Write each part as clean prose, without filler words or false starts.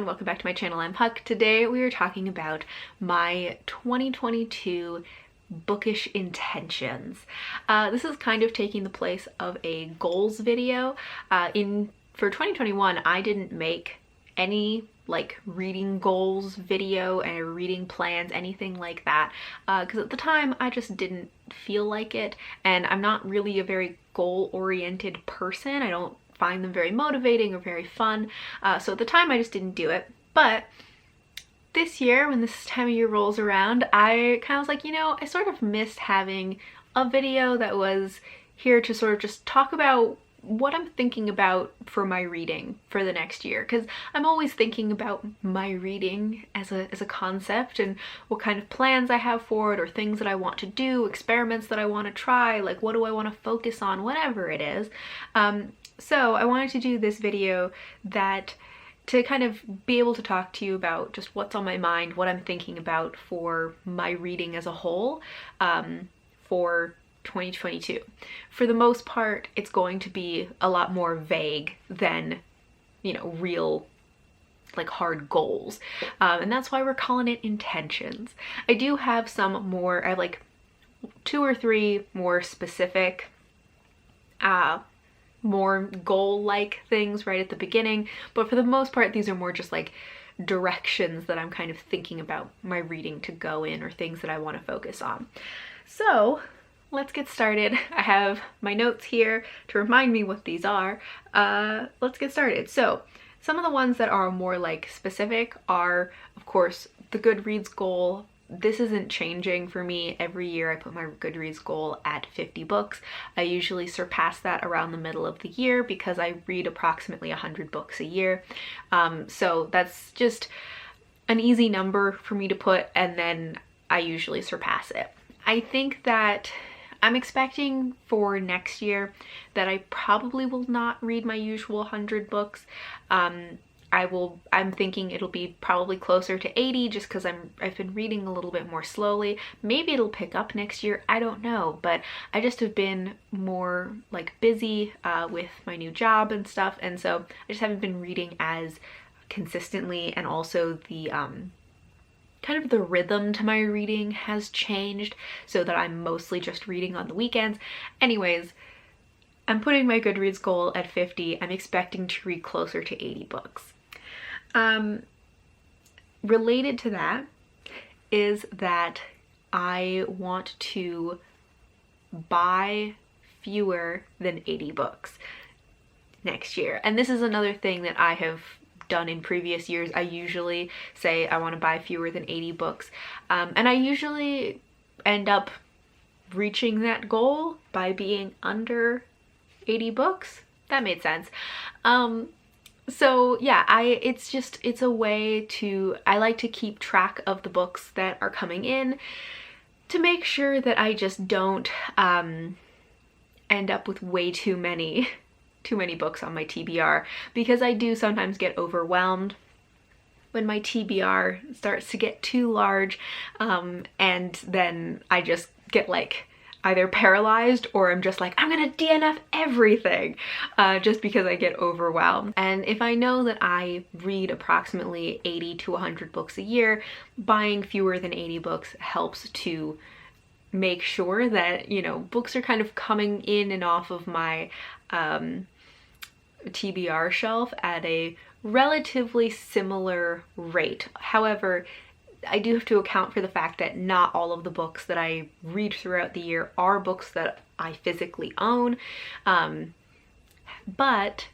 everyone, welcome back to my channel. I'm Huck. Today we are talking about my 2022 bookish intentions. This is kind of taking the place of a goals video. For 2021, I didn't make any like reading goals video and reading plans, anything like that, because at the time I just didn't feel like it, and I'm not really a very goal-oriented person. I don't find them very motivating or very fun, so at the time I just didn't do it. But this year, when this time of year rolls around, I kind of was like, you know, I sort of missed having a video that was here to sort of just talk about what I'm thinking about for my reading for the next year, because I'm always thinking about my reading as a concept and what kind of plans I have for it, or things that I want to do, experiments that I want to try, like what do I want to focus on, whatever it is. So I wanted to do this video to kind of be able to talk to you about just what's on my mind, what I'm thinking about for my reading as a whole for 2022. For the most part, it's going to be a lot more vague than, you know, real like hard goals. And that's why we're calling it intentions. I do have some more, I have like 2 or 3 more specific, more goal-like things right at the beginning, but for the most part these are more just like directions that I'm kind of thinking about my reading to go in, or things that I want to focus on. So let's get started. I have my notes here to remind me what these are. Let's get started. So some of the ones that are more like specific are, of course, the Goodreads goal. This isn't changing for me. Every year I put my Goodreads goal at 50 books. I usually surpass that around the middle of the year because I read approximately 100 books a year. So that's just an easy number for me to put, and then I usually surpass it. I think that I'm expecting for next year that I probably will not read my usual 100 books. I'm thinking it'll be probably closer to 80, just because I've been reading a little bit more slowly. Maybe it'll pick up next year, I don't know, but I just have been more like busy with my new job and stuff, and so I just haven't been reading as consistently, and also the kind of the rhythm to my reading has changed so that I'm mostly just reading on the weekends. Anyways, I'm putting my Goodreads goal at 50. I'm expecting to read closer to 80 books. Related to that is that I want to buy fewer than 80 books next year. And this is another thing that I have done in previous years. I usually say I want to buy fewer than 80 books, and I usually end up reaching that goal by being under 80 books. That made sense. So yeah, it's a way to, I like to keep track of the books that are coming in to make sure that I just don't end up with way too many books on my TBR, because I do sometimes get overwhelmed when my TBR starts to get too large, and then I just get like either paralyzed, or I'm just like, I'm gonna DNF everything, just because I get overwhelmed. And if I know that I read approximately 80 to 100 books a year, buying fewer than 80 books helps to make sure that, you know, books are kind of coming in and off of my TBR shelf at a relatively similar rate. However, I do have to account for the fact that not all of the books that I read throughout the year are books that I physically own, but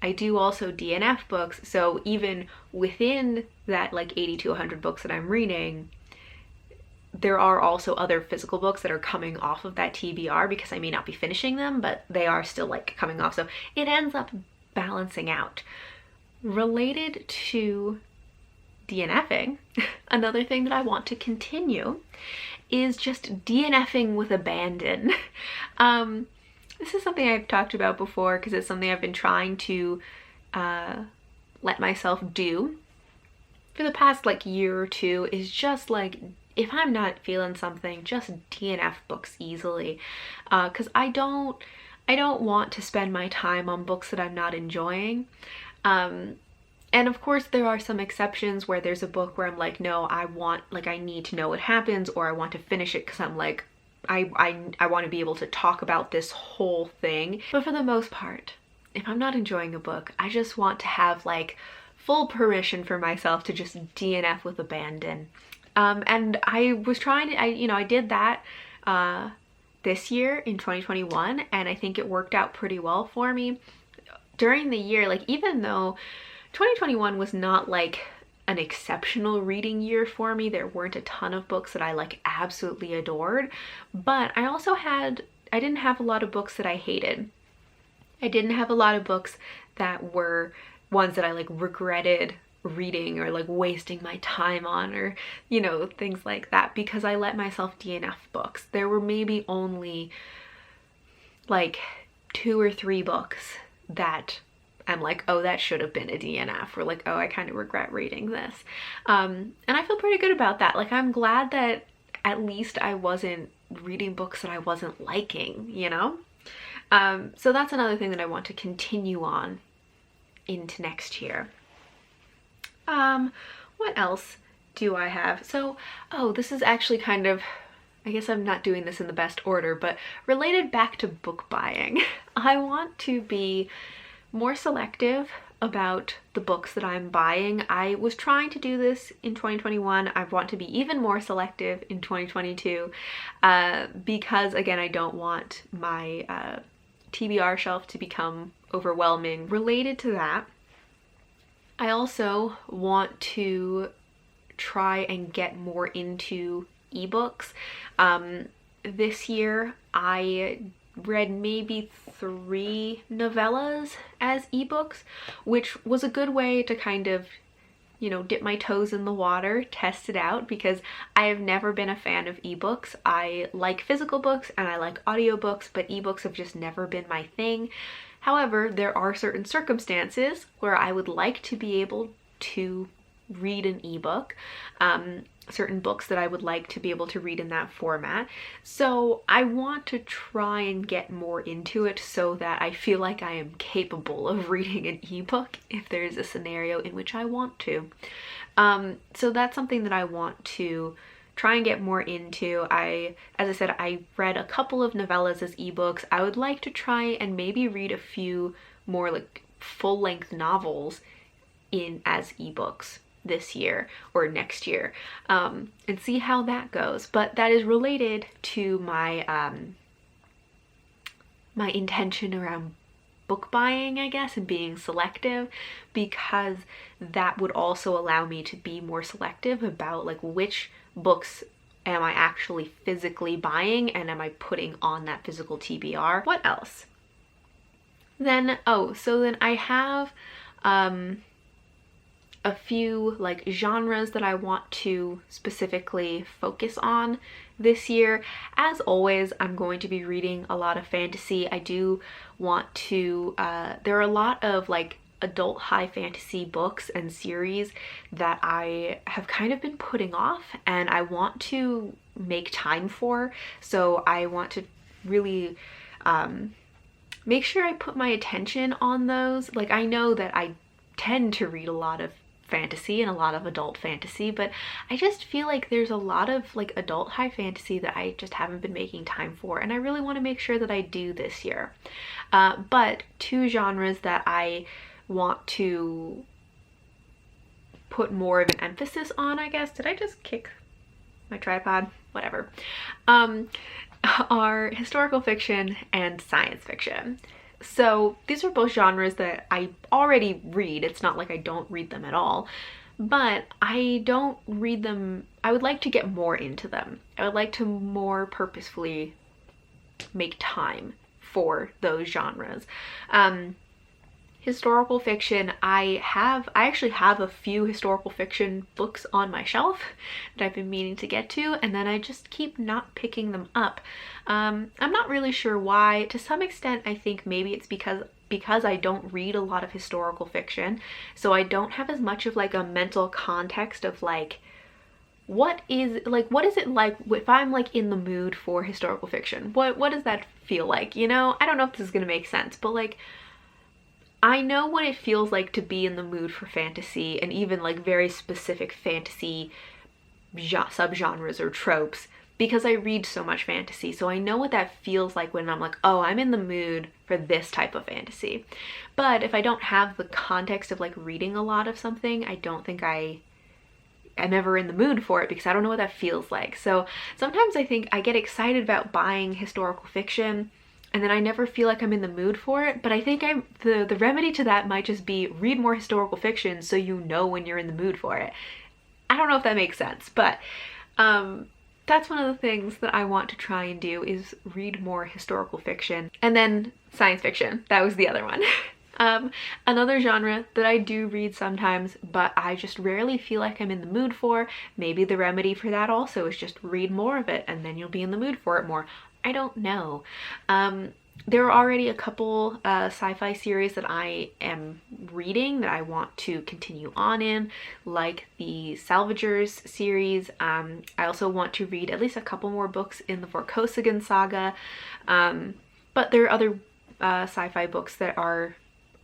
I do also DNF books, so even within that like 80 to 100 books that I'm reading, there are also other physical books that are coming off of that TBR, because I may not be finishing them, but they are still like coming off, so it ends up balancing out. Related to DNFing, another thing that I want to continue is just DNFing with abandon. This is something I've talked about before, because it's something I've been trying to let myself do for the past like year or two, is just like, if I'm not feeling something, just DNF books easily, because I don't want to spend my time on books that I'm not enjoying. And of course there are some exceptions where there's a book where I'm like, no, I need to know what happens, or I want to finish it because I'm like, I want to be able to talk about this whole thing. But for the most part, if I'm not enjoying a book, I just want to have like full permission for myself to just DNF with abandon. And I was trying to, I did that this year in 2021, and I think it worked out pretty well for me. During the year, like even though 2021 was not like an exceptional reading year for me, there weren't a ton of books that I like absolutely adored, but I didn't have a lot of books that I hated. I didn't have a lot of books that were ones that I like regretted reading or like wasting my time on, or things like that, because I let myself DNF books. There were maybe only like 2 or 3 books that I'm like, oh, that should have been a DNF, or like, oh, I kind of regret reading this. And I feel pretty good about that. Like, I'm glad that at least I wasn't reading books that I wasn't liking, so that's another thing that I want to continue on into next year. What else do I have? So, this is actually kind of, I guess I'm not doing this in the best order, but related back to book buying. I want to be more selective about the books that I'm buying. I was trying to do this in 2021. I want to be even more selective in 2022 because, again, I don't want my TBR shelf to become overwhelming. Related to that, I also want to try and get more into ebooks. This year I read maybe 3 novellas as ebooks, which was a good way to kind of, dip my toes in the water, test it out, because I have never been a fan of ebooks. I like physical books and I like audiobooks, but ebooks have just never been my thing. However, there are certain circumstances where I would like to be able to read an ebook, certain books that I would like to be able to read in that format. So I want to try and get more into it so that I feel like I am capable of reading an ebook if there's a scenario in which I want to. So that's something that I want to try and get more into. As I said, I read a couple of novellas as ebooks. I would like to try and maybe read a few more like full-length novels as ebooks this year or next year, and see how that goes. But that is related to my my intention around book buying, I guess, and being selective, because that would also allow me to be more selective about like which books am I actually physically buying and am I putting on that physical TBR. What else? Then, so then I have a few like genres that I want to specifically focus on this year. As always, I'm going to be reading a lot of fantasy. I do want to, there are a lot of like adult high fantasy books and series that I have kind of been putting off and I want to make time for. So I want to really make sure I put my attention on those. Like, I know that I tend to read a lot of fantasy and a lot of adult fantasy, but I just feel like there's a lot of like adult high fantasy that I just haven't been making time for, and I really want to make sure that I do this year. But 2 genres that I want to put more of an emphasis on, I guess, did I just kick my tripod? Whatever. Are historical fiction and science fiction. So these are both genres that I already read. It's not like I don't read them at all, but I don't read them. I would like to get more into them. I would like to more purposefully make time for those genres. Historical fiction, I actually have a few historical fiction books on my shelf that I've been meaning to get to, and then I just keep not picking them up. I'm not really sure why. To some extent, I think maybe it's because I don't read a lot of historical fiction, so I don't have as much of like a mental context of like, what is it like if I'm like in the mood for historical fiction? What does that feel like? I don't know if this is gonna make sense, but like, I know what it feels like to be in the mood for fantasy, and even like very specific fantasy subgenres or tropes, because I read so much fantasy. So I know what that feels like when I'm like, oh, I'm in the mood for this type of fantasy. But if I don't have the context of like reading a lot of something, I don't think I'm ever in the mood for it, because I don't know what that feels like. So sometimes I think I get excited about buying historical fiction and then I never feel like I'm in the mood for it. But I think the remedy to that might just be read more historical fiction so you know when you're in the mood for it. I don't know if that makes sense, but that's one of the things that I want to try and do, is read more historical fiction. And then science fiction, that was the other one. Another genre that I do read sometimes, but I just rarely feel like I'm in the mood for. Maybe the remedy for that also is just read more of it and then you'll be in the mood for it more. I don't know. There are already a couple sci-fi series that I am reading that I want to continue on in, like the Salvagers series. I also want to read at least a couple more books in the Vorkosigan saga, but there are other sci-fi books that are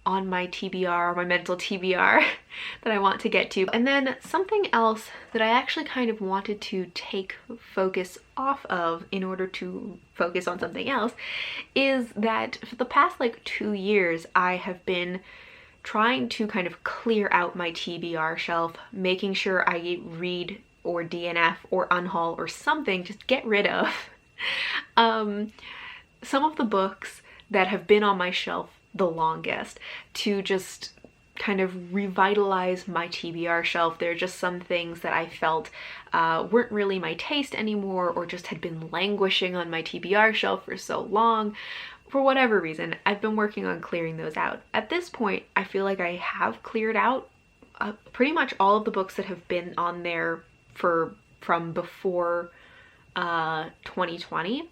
on my TBR, my mental TBR, that I want to get to. And then something else that I actually kind of wanted to take focus off of in order to focus on something else is that for the past like 2 years, I have been trying to kind of clear out my TBR shelf, making sure I read or DNF or unhaul or something, just get rid of some of the books that have been on my shelf the longest, to just kind of revitalize my TBR shelf. There are just some things that I felt weren't really my taste anymore, or just had been languishing on my TBR shelf for so long. For whatever reason, I've been working on clearing those out. At this point, I feel like I have cleared out pretty much all of the books that have been on there from before 2020.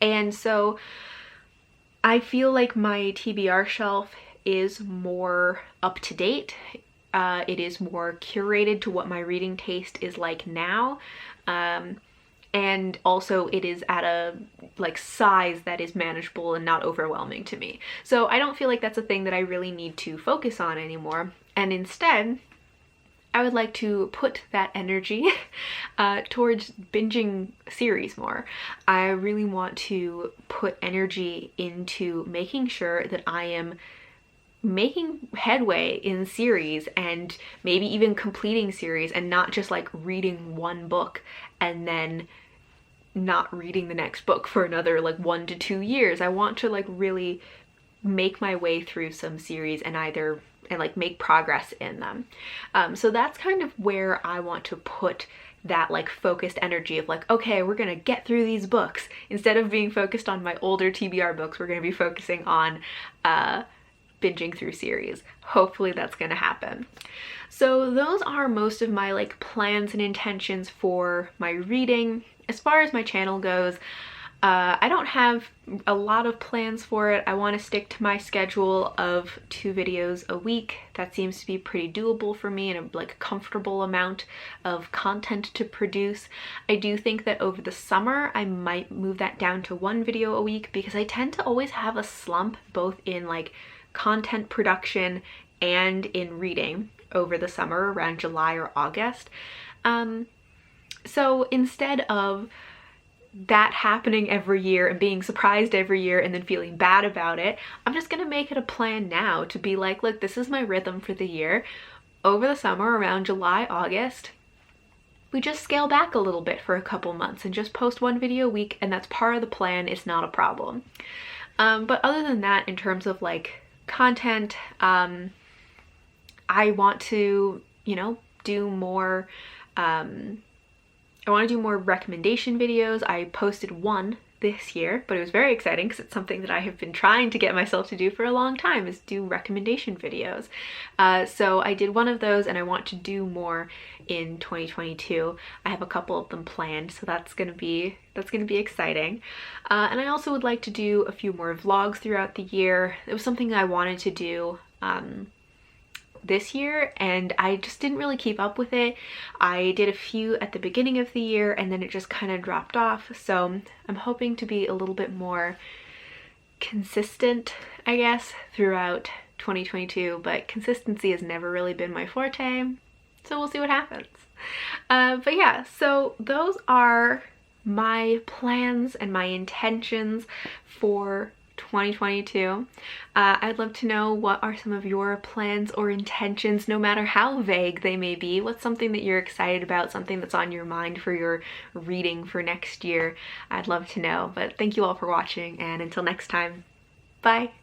And so I feel like my TBR shelf is more up to date. It is more curated to what my reading taste is like now. And also it is at a like size that is manageable and not overwhelming to me. So I don't feel like that's a thing that I really need to focus on anymore. And instead, I would like to put that energy towards binging series more. I really want to put energy into making sure that I am making headway in series, and maybe even completing series, and not just like reading one book and then not reading the next book for another like 1 to 2 years. I want to like really make my way through some series and like make progress in them. So that's kind of where I want to put that like focused energy of like, okay, we're gonna get through these books. Instead of being focused on my older TBR books, we're gonna be focusing on binging through series. Hopefully that's gonna happen. So those are most of my like plans and intentions for my reading. As far as my channel goes, I don't have a lot of plans for it. I want to stick to my schedule of 2 videos a week. That seems to be pretty doable for me, and a like comfortable amount of content to produce. I do think that over the summer I might move that down to 1 video a week, because I tend to always have a slump both in like content production and in reading over the summer around July or August. So instead of that happening every year and being surprised every year and then feeling bad about it, I'm just gonna make it a plan now to be like, look, this is my rhythm for the year. Over the summer around July, August, we just scale back a little bit for a couple months and just post 1 video a week, and that's part of the plan. It's not a problem. But other than that, in terms of like content, I want to, you know, do more I want to do more recommendation videos. I posted 1 this year, but it was very exciting because it's something that I have been trying to get myself to do for a long time, is do recommendation videos. So I did 1 of those, and I want to do more in 2022. I have a couple of them planned, so that's gonna be exciting. And I also would like to do a few more vlogs throughout the year. It was something I wanted to do this year, and I just didn't really keep up with it. I did a few at the beginning of the year, and then it just kind of dropped off. So I'm hoping to be a little bit more consistent, I guess, throughout 2022, but consistency has never really been my forte, so we'll see what happens. But yeah, so those are my plans and my intentions for 2022. I'd love to know, what are some of your plans or intentions, no matter how vague they may be? What's something that you're excited about, something that's on your mind for your reading for next year? I'd love to know. But thank you all for watching, and until next time, bye!